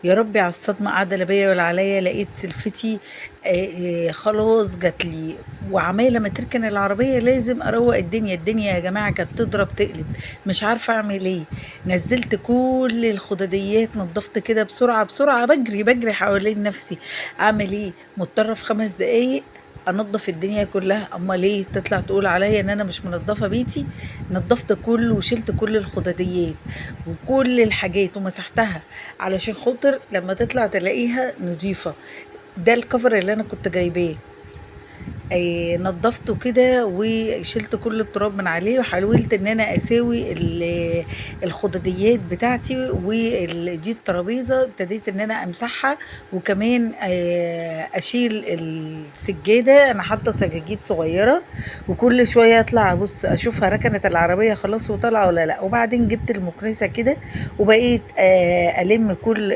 يا ربي على الصدمة، قاعدة لا بيا ولا عليا، لقيت سلفتي خلاص جات لي، وعمالة ما تركن العربية لازم أروق الدنيا يا جماعة كانت تضرب تقلب، مش عارفة أعمل إيه. نزلت كل الخدديات، نضفت كده بسرعة بجري حوالين نفسي. أعمل إيه؟ مضطرة في 5 دقايق انضف الدنيا كلها. امال ايه تطلع تقول عليا ان انا مش منضفه بيتي؟ نضفت كله وشلت كل الخدديات وكل الحاجات ومسحتها علشان خاطر لما تطلع تلاقيها نظيفه. ده الكفر اللي انا كنت جايباه. نضفته كده وشلت كل التراب من عليه، وحاولت ان انا اساوي الخدديات بتاعتي، ودي الترابيزه ابتديت ان انا امسحها، وكمان اشيل السجاده. انا حاطه سجاجيد صغيره، وكل شويه اطلع ابص اشوفها ركنت العربيه خلاص وطالعه ولا لا. وبعدين جبت المكنسه كده وبقيت الم كل